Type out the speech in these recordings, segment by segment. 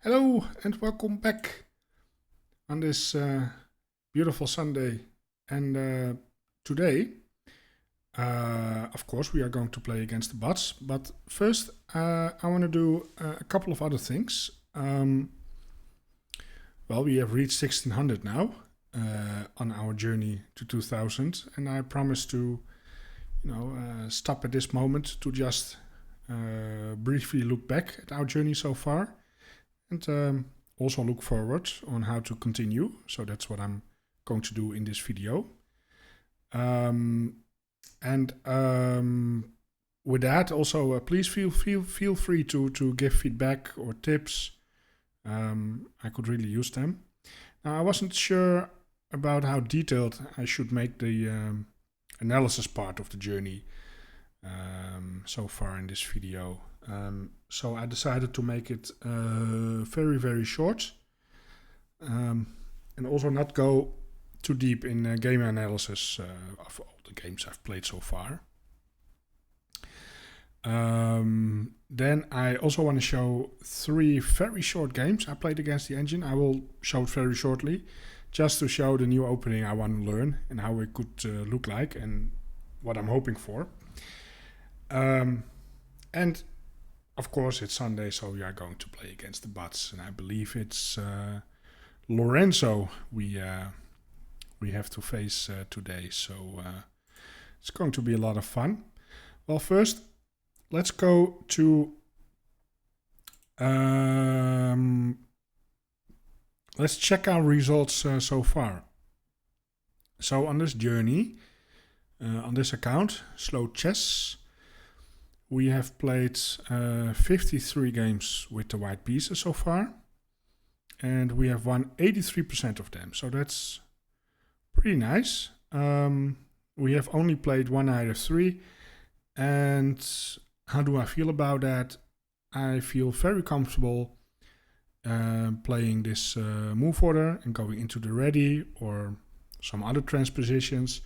Hello and welcome back on this beautiful Sunday. And today, of course, we are going to play against the bots. But first, I want to do a couple of other things. Well, we have reached 1600 now on our journey to 2000, and I promise to, stop at this moment to just briefly look back at our journey so far. And also look forward on how to continue. So that's what I'm going to do in this video. And with that, also please feel free to give feedback or tips. I could really use them. Now, I wasn't sure about how detailed I should make the analysis part of the journey so far in this video. So I decided to make it very, very short and also not go too deep in game analysis of all the games I've played so far. Then I also want to show 3 very short games I played against the engine. I will show it very shortly, just to show the new opening I want to learn and how it could look like and what I'm hoping for. And of course, it's Sunday, so we are going to play against the bots, and I believe it's Lorenzo we have to face today. So it's going to be a lot of fun. Well, first, let's go to let's check our results so far. So on this journey, on this account, Slow Chess, we have played 53 games with the white pieces so far, and we have won 83% of them, so that's pretty nice. We have only played 1 out of 3, and how do I feel about that? I feel very comfortable playing this move order and going into the ready or some other transpositions.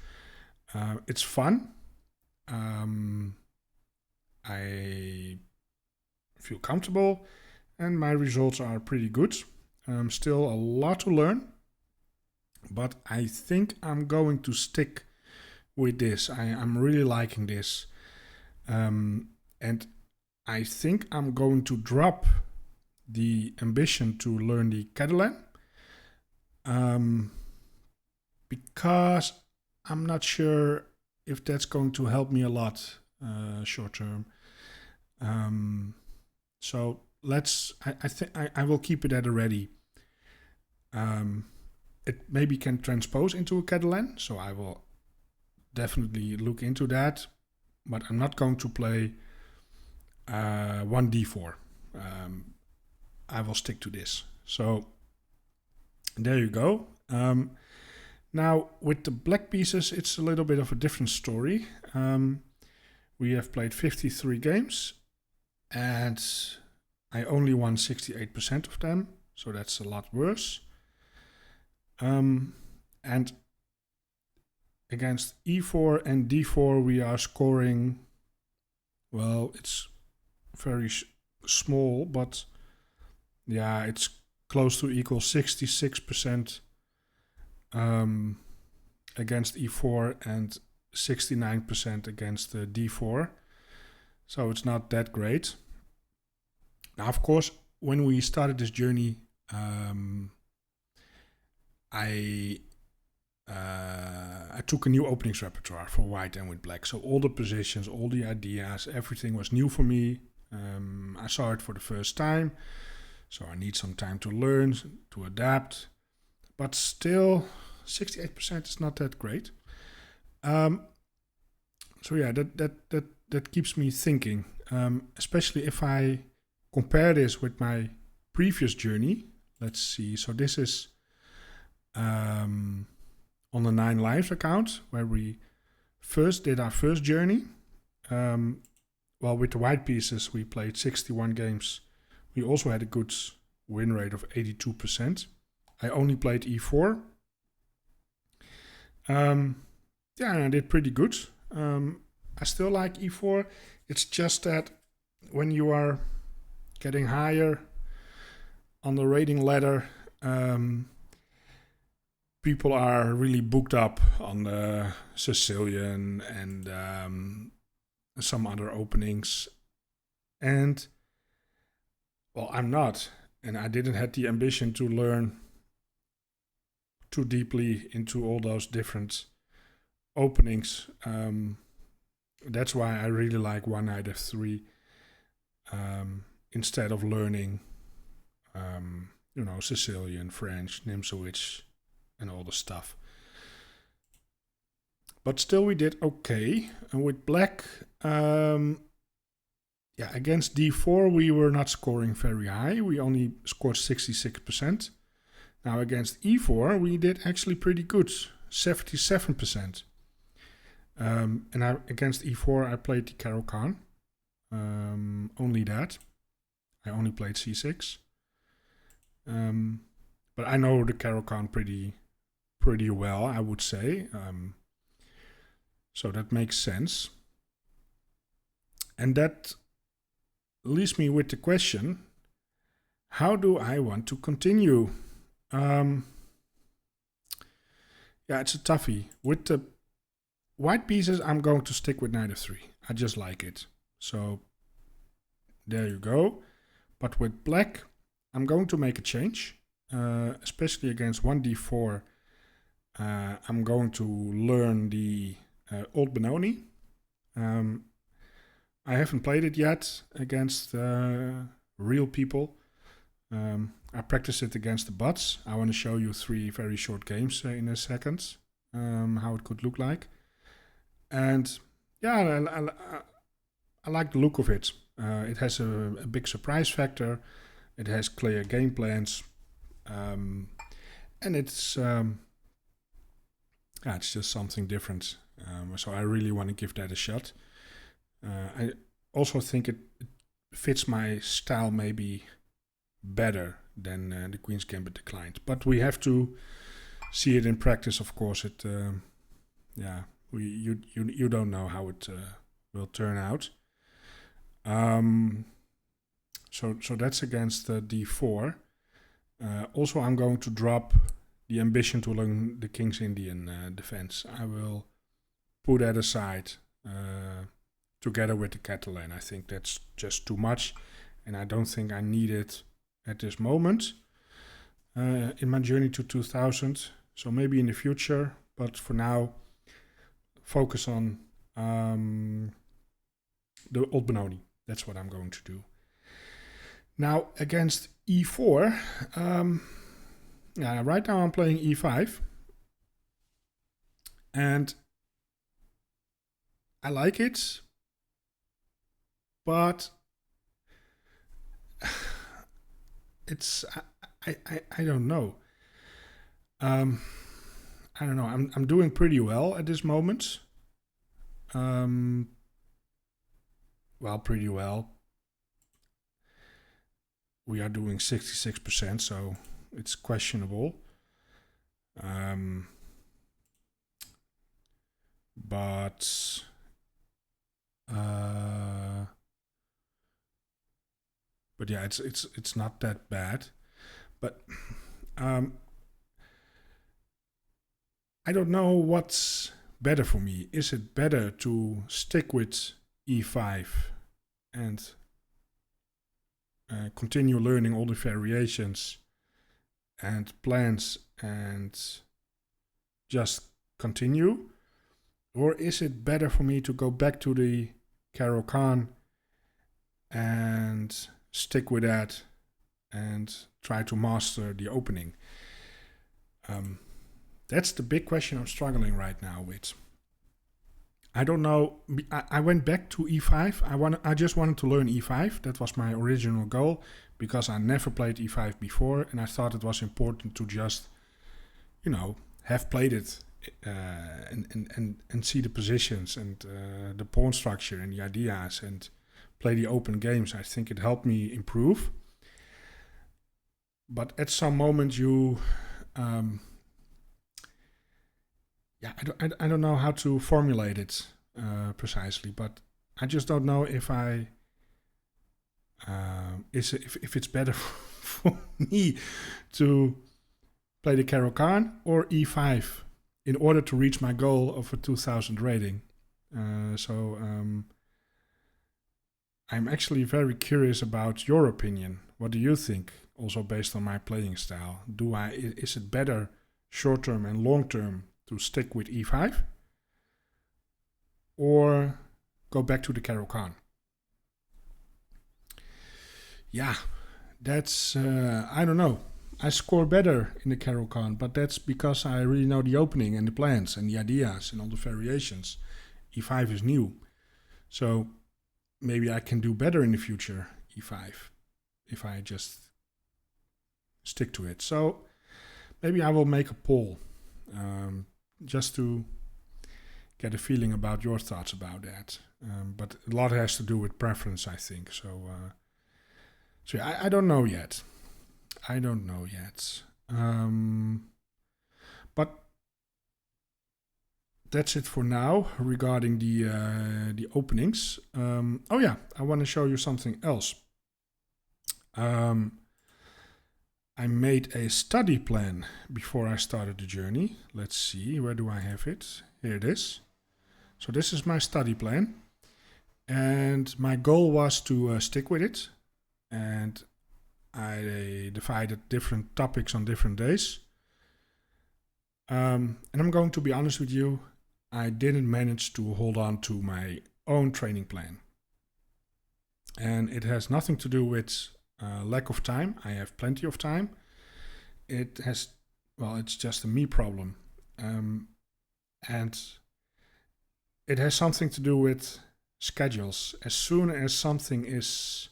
It's fun. I feel comfortable and my results are pretty good. Still a lot to learn, but I think I'm going to stick with this. I'm really liking this. And I think I'm going to drop the ambition to learn the Caro-Kann because I'm not sure if that's going to help me a lot short term. So I think I will keep it at a ready. It maybe can transpose into a Caro-Kann, so I will definitely look into that, but I'm not going to play 1d4. I will stick to this. So there you go. Now with the black pieces, it's a little bit of a different story. We have played 53 games and I only won 68% of them, so that's a lot worse. And against e4 and d4 we are scoring, well, it's very small, but yeah, it's close to equal 66% against e4 and 69% against d4. So it's not that great. Now, of course, when we started this journey, I took a new openings repertoire for white and with black. So all the positions, all the ideas, everything was new for me. I saw it for the first time, so I need some time to learn, to adapt. But still, 68% is not that great. So yeah, that keeps me thinking, especially if I compare this with my previous journey. Let's see. So this is on the 9 Lives account where we first did our first journey. Well, with the white pieces, we played 61 games. We also had a good win rate of 82%. I only played e4. Yeah, and I did pretty good. I still like e4. It's just that when you are getting higher on the rating ladder, people are really booked up on the Sicilian and some other openings. And, well, I'm not. And I didn't have the ambition to learn too deeply into all those different openings. That's why I really like One Night of Three instead of learning, Sicilian, French, Nimzowitsch, and all the stuff. But still, we did okay. And with black, against d4, we were not scoring very high. We only scored 66%. Now, against e4, we did actually pretty good, 77%. And against e4, I played the Caro-Kann. Only that. I only played c6. But I know the Caro-Kann pretty well, I would say. So that makes sense. And that leaves me with the question, how do I want to continue? It's a toughie. With the white pieces, I'm going to stick with Knight of 3. I just like it. So there you go. But with black, I'm going to make a change, especially against 1d4. I'm going to learn the Old Benoni. I haven't played it yet against real people. I practiced it against the bots. I want to show you 3 very short games in a second, how it could look like. And I like the look of it. It has a big surprise factor. It has clear game plans. And it's just something different. So I really want to give that a shot. I also think it fits my style maybe better than the Queen's Gambit Declined. But we have to see it in practice, of course. You don't know how it will turn out. So that's against d4. Also, I'm going to drop the ambition to learn the King's Indian defense. I will put that aside together with the Catalan. I think that's just too much, and I don't think I need it at this moment in my journey to 2000. So maybe in the future, but for now, focus on the Old Benoni. That's what I'm going to do. Now, against e4, right now I'm playing e5. And I like it, but it's, I don't know. I don't know. I'm doing pretty well at this moment. Pretty well. We are doing 66%, so it's questionable. But yeah, it's not that bad. But I don't know what's better for me. Is it better to stick with e5 and continue learning all the variations and plans and just continue? Or is it better for me to go back to the Caro-Kann and stick with that and try to master the opening? That's the big question I'm struggling right now with. I don't know. I went back to e5. I just wanted to learn e5. That was my original goal because I never played e5 before, and I thought it was important to just, have played it and see the positions and the pawn structure and the ideas and play the open games. I think it helped me improve. But at some moment you, I don't know how to formulate it precisely, but I just don't know if if it's better for for me to play the Caro-Kann or e5 in order to reach my goal of a 2000 rating. I'm actually very curious about your opinion. What do you think? Also based on my playing style. Is it better short term and long term to stick with e5? Or go back to the Caro-Kann? Yeah, that's, I don't know. I score better in the Caro-Kann, but that's because I really know the opening and the plans and the ideas and all the variations. e5 is new. So maybe I can do better in the future, e5, if I just stick to it. So maybe I will make a poll just to get a feeling about your thoughts about that. But a lot has to do with preference, I think. So yeah, I don't know yet. But that's it for now regarding the openings. Oh yeah, I want to show you something else. I made a study plan before I started the journey. Let's see, where do I have it? Here it is. So this is my study plan. And my goal was to stick with it. And I divided different topics on different days. And I'm going to be honest with you, I didn't manage to hold on to my own training plan. And it has nothing to do with lack of time. I have plenty of time. It's just a me problem. And it has something to do with schedules. As soon as something is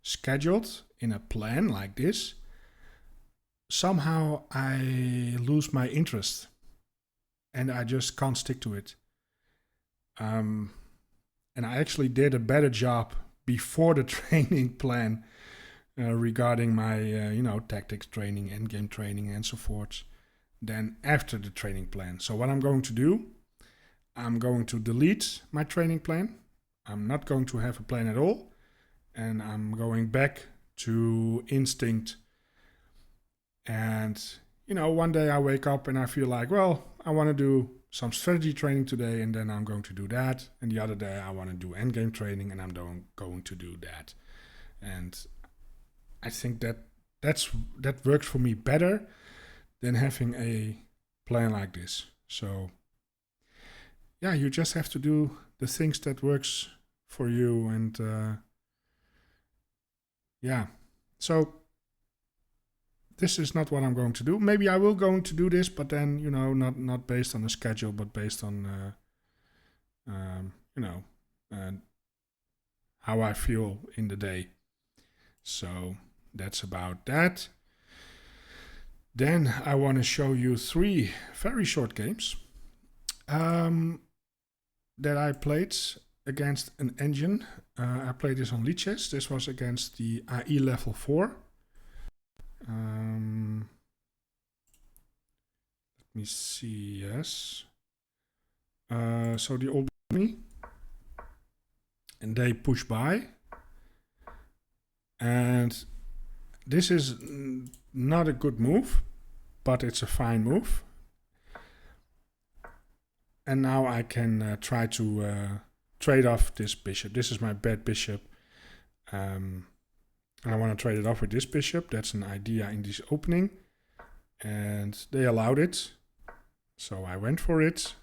scheduled in a plan like this, somehow I lose my interest and I just can't stick to it. And I actually did a better job before the training plan regarding my tactics training, endgame training and so forth than after the training plan. So what I'm going to do, I'm going to delete my training plan. I'm not going to have a plan at all. And I'm going back to instinct. And, one day I wake up and I feel like, well, I want to do some strategy training today, and then I'm going to do that. And the other day I want to do endgame training, and I'm going to do that. And I think that works for me better than having a plan like this. So, yeah, you just have to do the things that works for you. And yeah, so this is not what I'm going to do. Maybe I will going to do this, but then, not based on a schedule, but based on, how I feel in the day. So that's about that. Then I want to show you 3 very short games that I played against an engine. I played this on Lichess. This was against the AI level 4. Let me see, yes. So the old me, and they push by. And this is not a good move, but it's a fine move. And now I can try to trade off this bishop. This is my bad bishop. And I want to trade it off with this bishop. That's an idea in this opening. And they allowed it. So I went for it.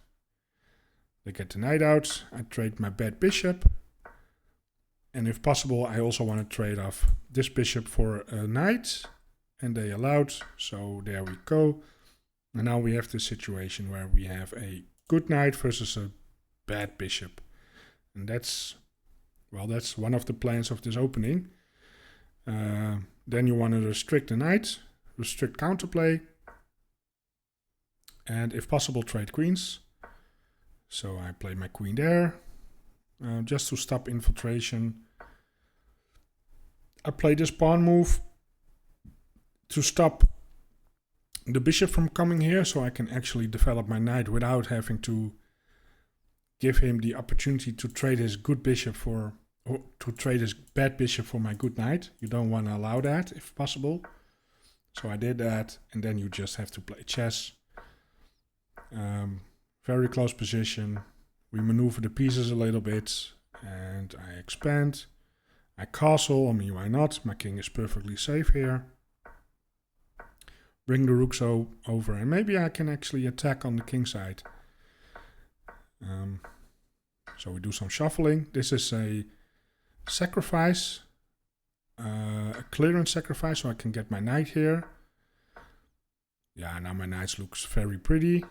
They get the knight out. I trade my bad bishop. And if possible, I also want to trade off this bishop for a knight. And they allowed. So there we go. And now we have the situation where we have a good knight versus a bad bishop. And that's one of the plans of this opening. Then you want to restrict the knight, restrict counterplay, and if possible trade queens. So I play my queen there, just to stop infiltration. I play this pawn move to stop the bishop from coming here, so I can actually develop my knight without having to give him the opportunity to trade his good bishop for to trade his bad bishop for my good knight. You don't want to allow that if possible. So I did that, and then you just have to play chess. Very close position. We maneuver the pieces a little bit, and I expand. I castle, I mean, why not? My king is perfectly safe here. Bring the rooks over, and maybe I can actually attack on the king side. So we do some shuffling. This is a sacrifice, a clearance sacrifice, so I can get my knight here. Yeah, now my knight looks very pretty.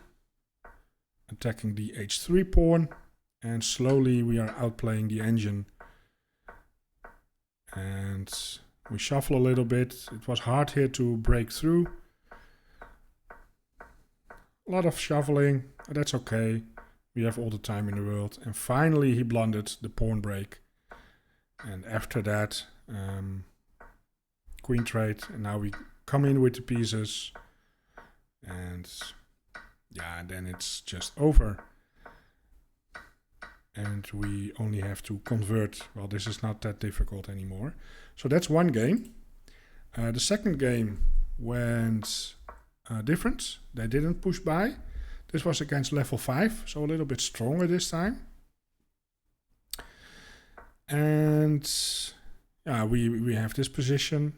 Attacking the h3 pawn, and slowly we are outplaying the engine. And we shuffle a little bit. It was hard here to break through. A lot of shuffling, that's okay. We have all the time in the world. And finally he blundered the pawn break. And after that, queen trade. And now we come in with the pieces. And yeah, then it's just over. And we only have to convert. Well, this is not that difficult anymore. So that's one game. The second game went different. They didn't push by. This was against level 5, so a little bit stronger this time. And yeah, we have this position.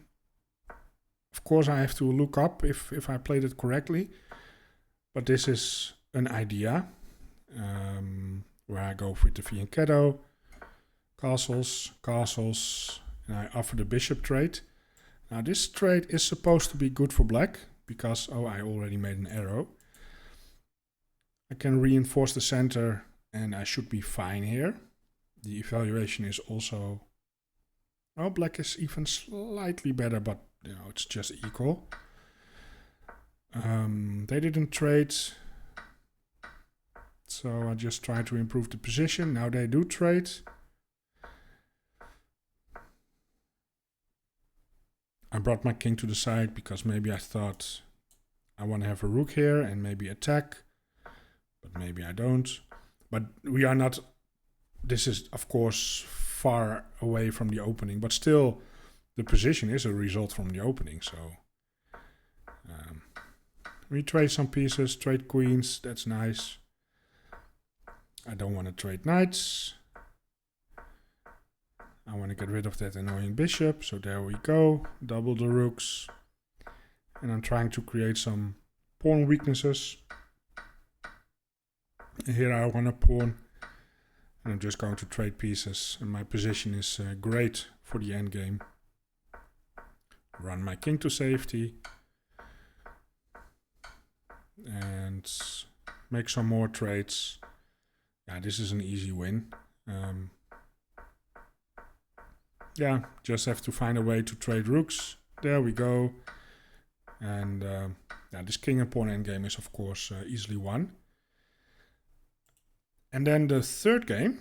Of course, I have to look up if I played it correctly. But this is an idea. Where I go with the fianchetto, castles, and I offer the bishop trade. Now this trade is supposed to be good for black, because, oh, I already made an arrow. I can reinforce the center, and I should be fine here. The evaluation is also, well, black is even slightly better, but you know, it's just equal. They didn't trade. So I just try to improve the position. Now they do trade. I brought my king to the side because maybe I thought I want to have a rook here and maybe attack. But maybe I don't. But we are not... This is, of course, far away from the opening. But still, the position is a result from the opening. So we trade some pieces, trade queens. That's nice. I don't want to trade knights. I want to get rid of that annoying bishop. So there we go. Double the rooks. And I'm trying to create some pawn weaknesses. And here I want a pawn. And I'm just going to trade pieces. And my position is great for the endgame. Run my king to safety. And make some more trades. Yeah, this is an easy win. Yeah, just have to find a way to trade rooks. There we go. And yeah, this king and pawn endgame is, of course, easily won. And then the third game,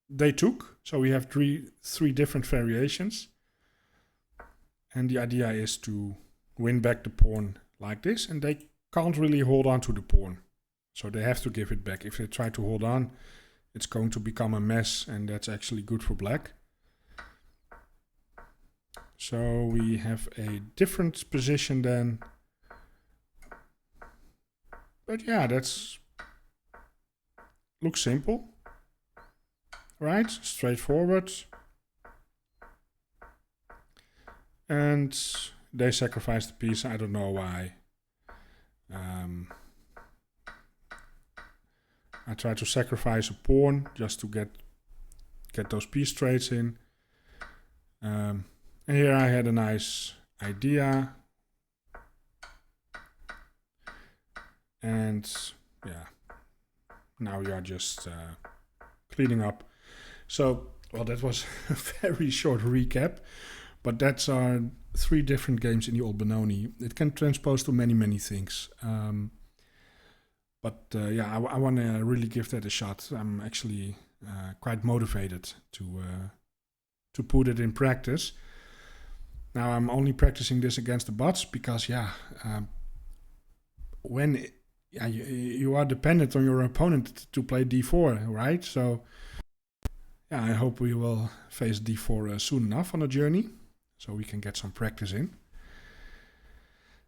they took. So we have three different variations. And the idea is to win back the pawn like this. And they can't really hold on to the pawn. So they have to give it back. If they try to hold on, it's going to become a mess, and that's actually good for black. So we have a different position then. But yeah, looks simple. Right? Straightforward. And they sacrificed the piece. I don't know why. I try to sacrifice a pawn just to get those piece trades in. And here I had a nice idea. And yeah, now we are just cleaning up. So, well, that was a very short recap. But that's our 3 different games in the Old Benoni. It can transpose to many, many things. But yeah, I want to really give that a shot. I'm actually quite motivated to put it in practice. Now I'm only practicing this against the bots because when you are dependent on your opponent to play d4, right? So yeah, I hope we will face d4 soon enough on the journey, so we can get some practice in.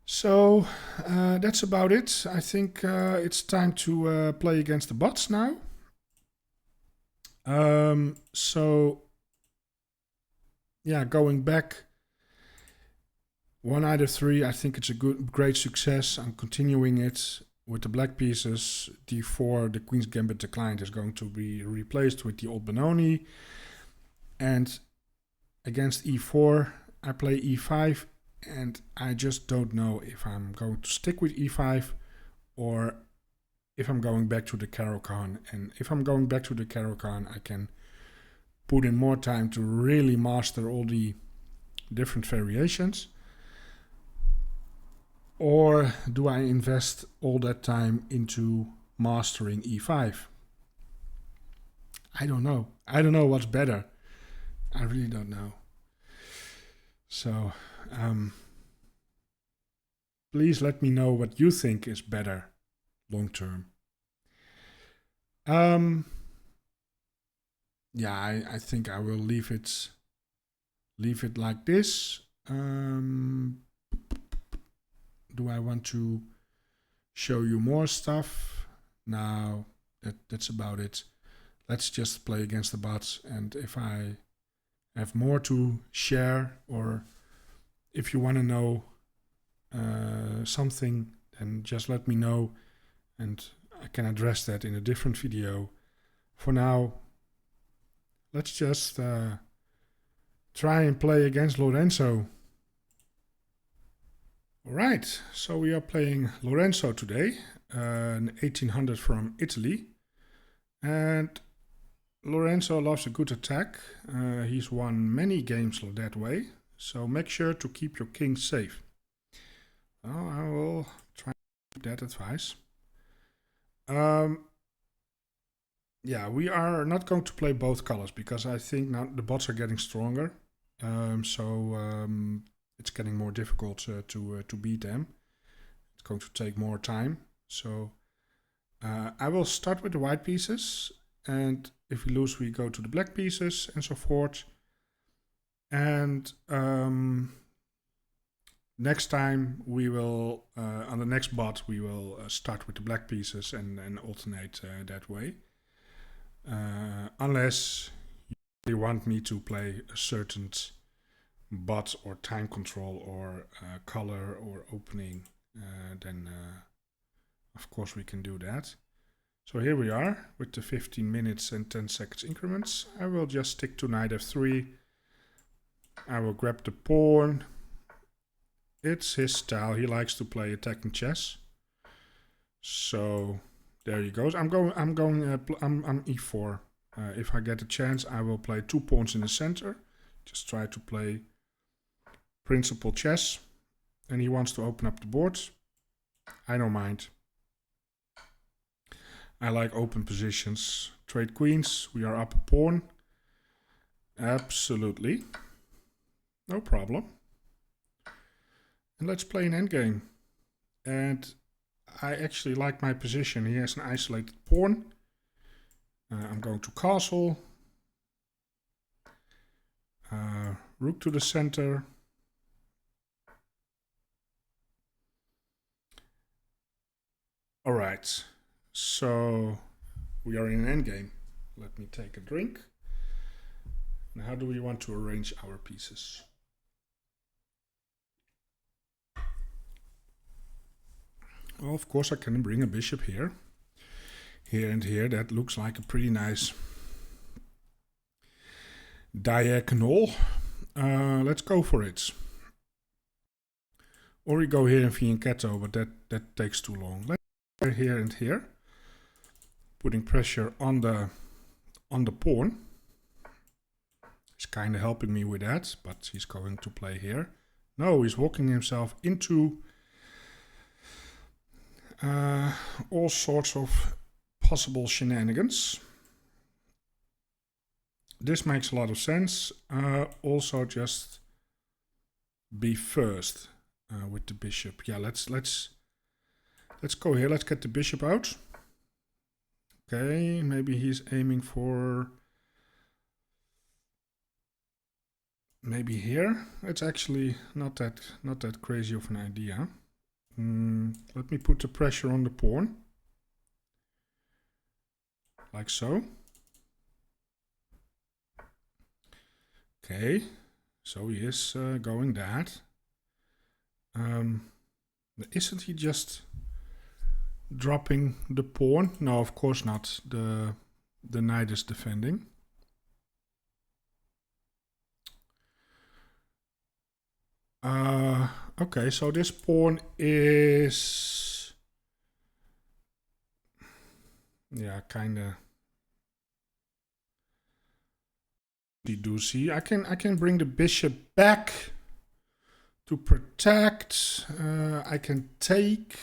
So that's about it. I think it's time to play against the bots now. So yeah, going back 1 out of 3, I think it's a great success. I'm continuing it with the black pieces. d4, the Queen's Gambit declined, is going to be replaced with the old Benoni. And against e4, I play e5, and I just don't know if I'm going to stick with e5 or if I'm going back to the Caro-Kann. And if I'm going back to the Caro-Kann, I can put in more time to really master all the different variations. Or do I invest all that time into mastering e5? I don't know. I don't know what's better. I really don't know. So please let me know what you think is better long term. Yeah, I think I will leave it like this. Do I want to show you more stuff? No, that's about it. Let's just play against the bots, and if I have more to share, or if you want to know something, then just let me know and I can address that in a different video. For now, let's just try and play against Lorenzo. Alright, so we are playing Lorenzo today, an 1800 from Italy. And Lorenzo loves a good attack. He's won many games that way, so make sure to keep your king safe. Well, I will try to keep that advice. Yeah, we are not going to play both colors because I think now the bots are getting stronger. It's getting more difficult to beat them. It's going to take more time. So I will start with the white pieces, and if we lose, we go to the black pieces and so forth. And next time we will, on the next bot, we will start with the black pieces and alternate that way. Unless you want me to play a certain bot or time control or color or opening, then of course we can do that. So here we are with the 15 minutes and 10 seconds increments. I will just stick to knight f3. I will grab the pawn. It's his style. He likes to play attacking chess. So there he goes. I'm e4. If I get a chance, I will play 2 pawns in the center. Just try to play principal chess, and he wants to open up the board. I don't mind. I like open positions. Trade queens. We are up a pawn. Absolutely. No problem. And let's play an endgame. And I actually like my position. He has an isolated pawn. I'm going to castle. Rook to the center. All right, so we are in an endgame. Let me take a drink. Now, how do we want to arrange our pieces? Well, of course I can bring a bishop here. Here and here. That looks like a pretty nice diagonal. Let's go for it. Or we go here in fianchetto, but that takes too long. Let's go here and here. Putting pressure on the pawn. He's kind of helping me with that, but he's going to play here. No, he's walking himself into all sorts of possible shenanigans. This makes a lot of sense. Also, just be first with the bishop. Yeah, let's go here. Let's get the bishop out. Okay, maybe he's aiming for maybe here. It's actually not that crazy of an idea. Let me put the pressure on the pawn. Like so. Okay, so he is going that. Isn't he just dropping the pawn? No, of course not. The knight is defending. Okay, so this pawn is, yeah, kinda doozy. I can bring the bishop back to protect. I can take.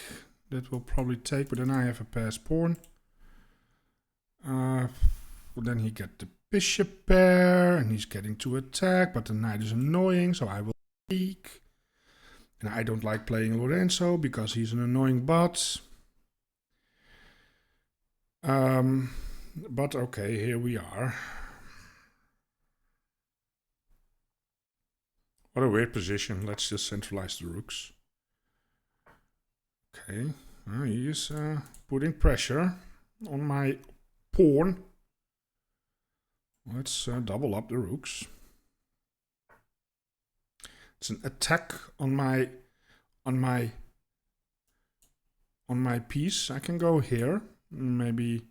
That will probably take, but then I have a passed pawn. Then he get the bishop pair, and he's getting to attack, but the knight is annoying, so I will take. And I don't like playing Lorenzo because he's an annoying bot. But okay, here we are. What a weird position. Let's just centralize the rooks. Okay, he is putting pressure on my pawn. Let's double up the rooks. It's an attack on my piece. I can go here, maybe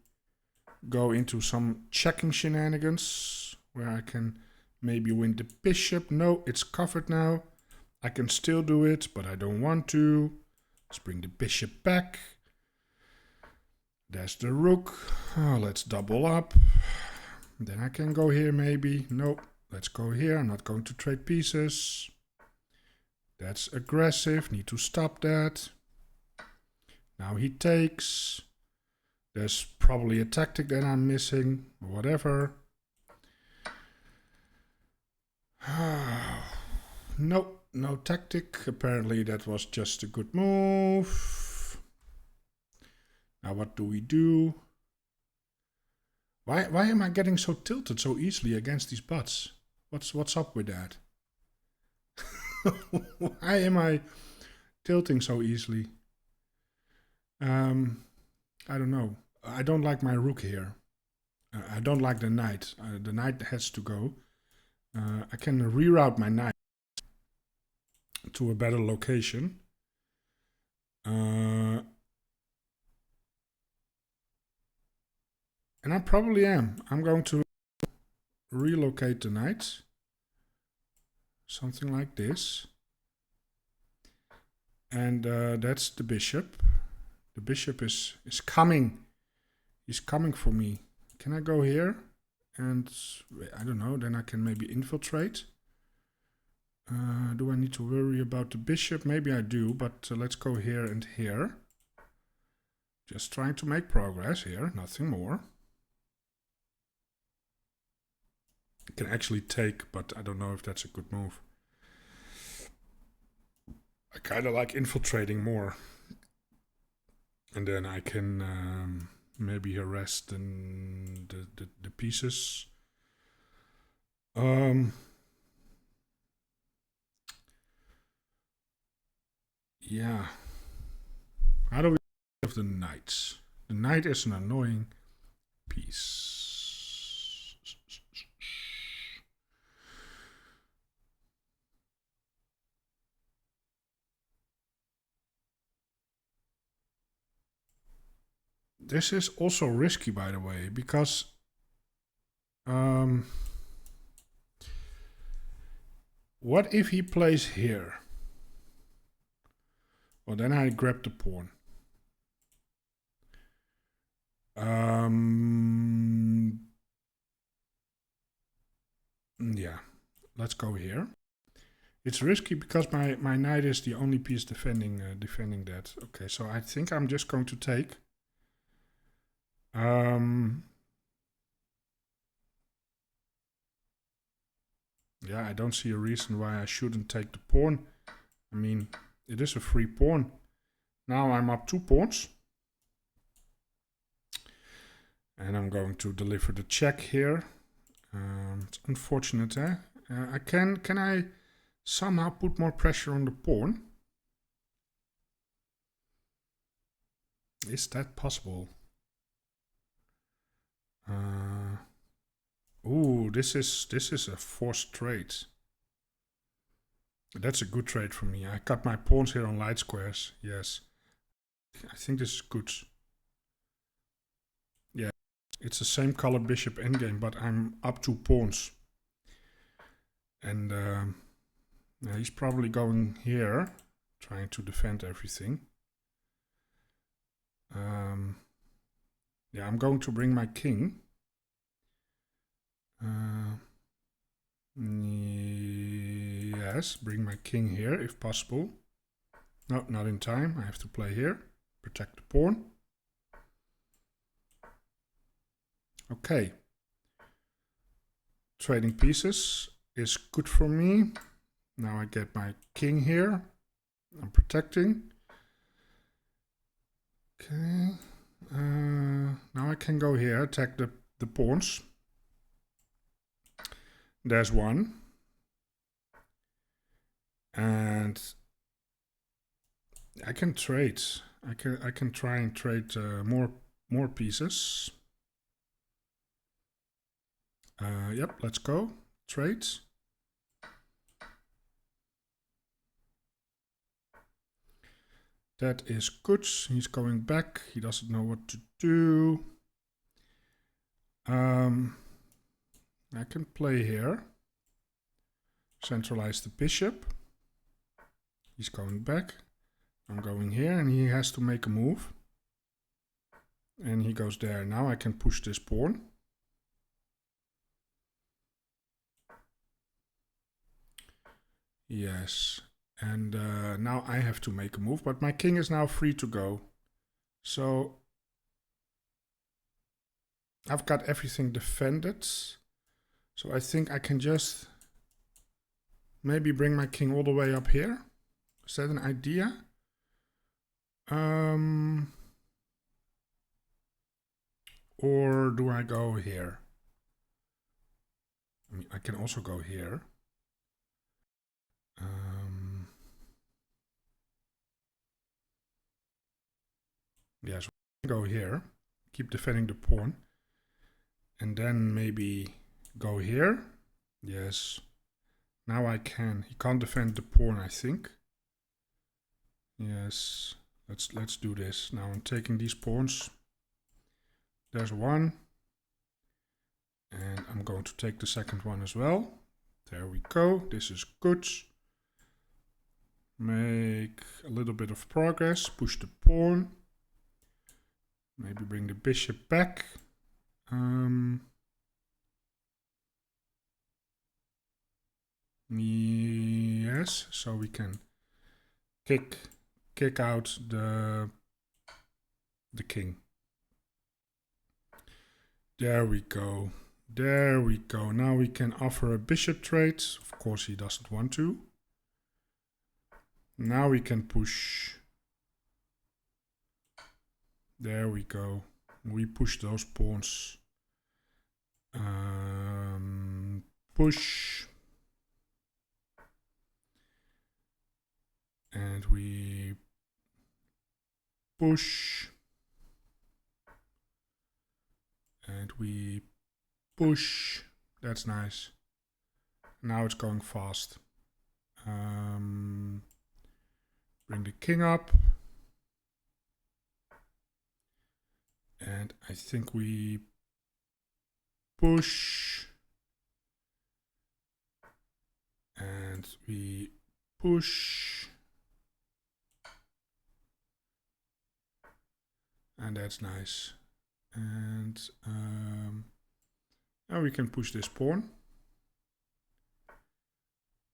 go into some checking shenanigans where I can maybe win the bishop. No, it's covered now. I can still do it, but I don't want to. Let's bring the bishop back. There's the rook. Oh, let's double up. Then I can go here maybe. No, let's go here. I'm not going to trade pieces. That's aggressive. Need to stop that. Now he takes. There's probably a tactic that I'm missing. Whatever. Nope, no tactic. Apparently that was just a good move. Now what do we do? Why am I getting so tilted so easily against these bots? What's up with that? Why am I tilting so easily? I don't know. I don't like my rook here. I don't like the knight. The knight has to go. I can reroute my knight to a better location. And I probably am. I'm going to relocate the knight. Something like this. And that's the bishop. The bishop is coming. He's coming for me. Can I go here? And I don't know, then I can maybe infiltrate. Do I need to worry about the bishop? Maybe I do, but let's go here and here. Just trying to make progress here, nothing more. I can actually take, but I don't know if that's a good move. I kind of like infiltrating more. And then I can maybe harass the pieces. Yeah. How do we have the knights? The knight is an annoying piece. This is also risky, by the way, because what if he plays here? Well, then I grab the pawn. Yeah, let's go here. It's risky because my knight is the only piece defending that. Okay, so I think I'm just going to take. Yeah, I don't see a reason why I shouldn't take the pawn. I mean, it is a free pawn. Now I'm up 2 pawns. And I'm going to deliver the check here. It's unfortunate, eh? Can I somehow put more pressure on the pawn? Is that possible? Ooh, this is a forced trade. That's a good trade for me. I cut my pawns here on light squares. Yes. I think this is good. Yeah, it's the same color bishop endgame, but I'm up 2 pawns. And he's probably going here, trying to defend everything. Yeah, I'm going to bring my king. Yes, bring my king here if possible. No, not in time. I have to play here. Protect the pawn. Okay. Trading pieces is good for me. Now I get my king here. I'm protecting. Okay. Now I can go here, attack the pawns. There's one. And I can trade. I can try and trade more pieces. Yep, let's go. Trade. That is good. He's going back. He doesn't know what to do. I can play here. Centralize the bishop. He's going back. I'm going here and he has to make a move. And he goes there. Now I can push this pawn. Yes. And now I have to make a move, but my king is now free to go. So I've got everything defended. So I think I can just maybe bring my king all the way up here. Is that an idea? Or do I go here? I mean, I can also go here. Yeah, so I go here, keep defending the pawn, and then maybe go here. Yes. Now I can. He can't defend the pawn, I think. Yes. Let's do this. Now I'm taking these pawns. There's one. And I'm going to take the second one as well. There we go. This is good. Make a little bit of progress. Push the pawn. Maybe bring the bishop back. Yes, so we can kick out the king. There we go. There we go. Now we can offer a bishop trade. Of course he doesn't want to. Now we can push. There we go. We push those pawns. Push. And we push. And we push. That's nice. Now it's going fast. Bring the king up. And I think we push. And we push. And that's nice. And now we can push this pawn.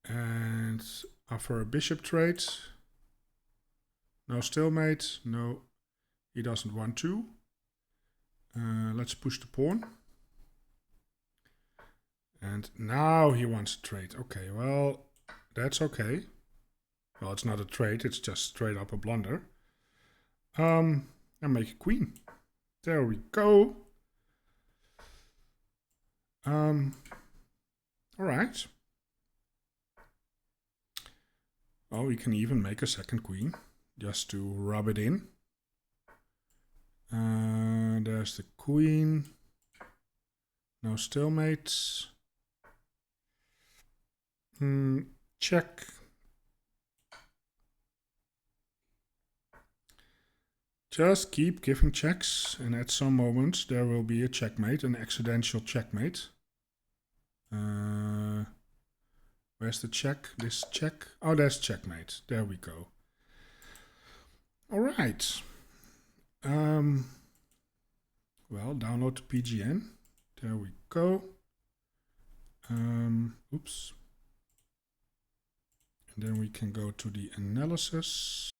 And offer a bishop trade. No stalemate. No, he doesn't want to. Let's push the pawn. And now he wants a trade. Okay, well, that's okay. Well, it's not a trade, it's just straight up a blunder. And make a queen. There we go. All right. Well, we can even make a second queen just to rub it in. There's the queen. No stalemates. Check. Just keep giving checks, and at some moments there will be a checkmate, an accidental checkmate. Where's the check? This check? Oh, there's checkmate. There we go. All right. Well, download the PGN. There we go. Oops. And then we can go to the analysis.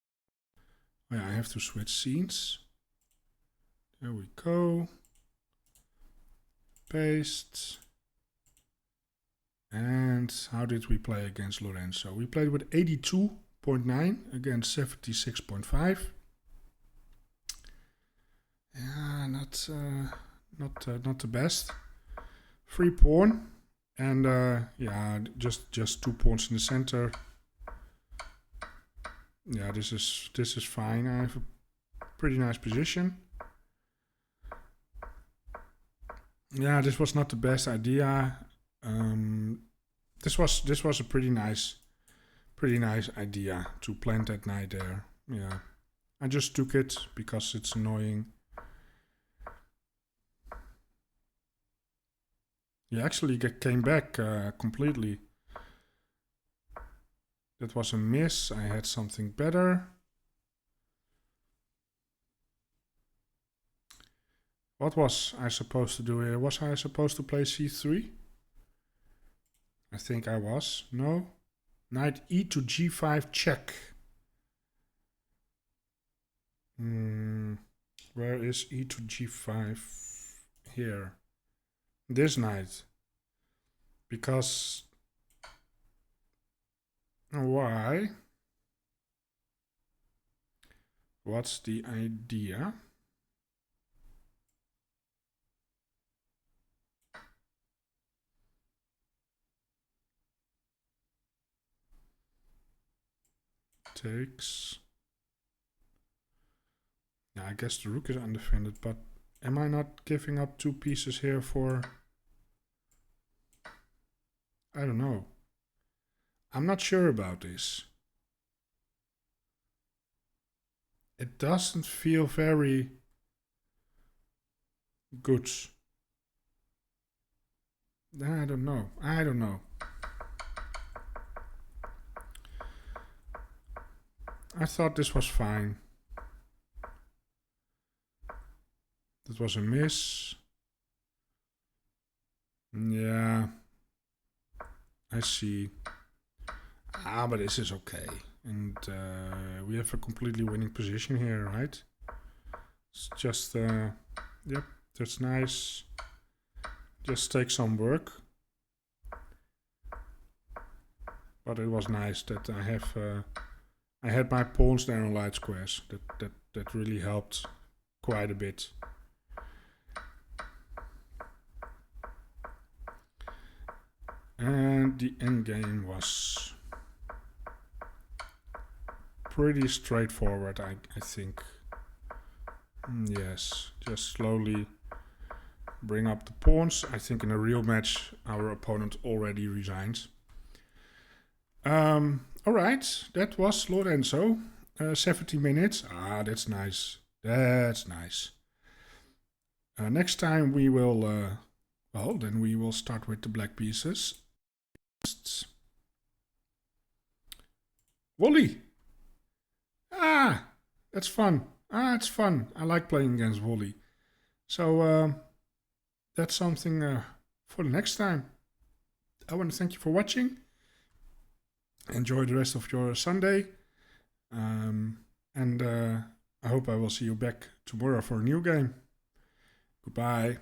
Oh yeah, I have to switch scenes. There we go. Paste. And how did we play against Lorenzo? We played with 82.9 against 76.5. Yeah, not the best. Free pawn, and yeah, just 2 pawns in the center. Yeah, this is fine. I have a pretty nice position. Yeah, this was not the best idea. This was a pretty nice idea to plant that knight there. Yeah, I just took it because it's annoying. He actually came back completely. That was a miss. I had something better. What was I supposed to do here? Was I supposed to play c3? I think I was. No. Knight e to g5 check. Where is e to g5? Here. This knight. Because... Why? What's the idea? Takes. Yeah, I guess the rook is undefended, but am I not giving up 2 pieces here for... I don't know. I'm not sure about this. It doesn't feel very good. I don't know. I thought this was fine. That was a miss. Yeah. I see. But this is okay. And we have a completely winning position here, right? It's just, yep, that's nice. Just take some work. But it was nice that I had my pawns there on light squares. That really helped quite a bit. And the endgame was pretty straightforward, I think. Yes, just slowly bring up the pawns. I think in a real match our opponent already resigned. Alright, that was Lorenzo. 70 minutes. That's nice. That's nice. Next time we will, well, then we will start with the black pieces. Volley. That's fun. It's fun. I like playing against volley. So that's something for the next time. I want to thank you for watching. Enjoy the rest of your Sunday. And I hope I will see you back tomorrow for a new game. Goodbye.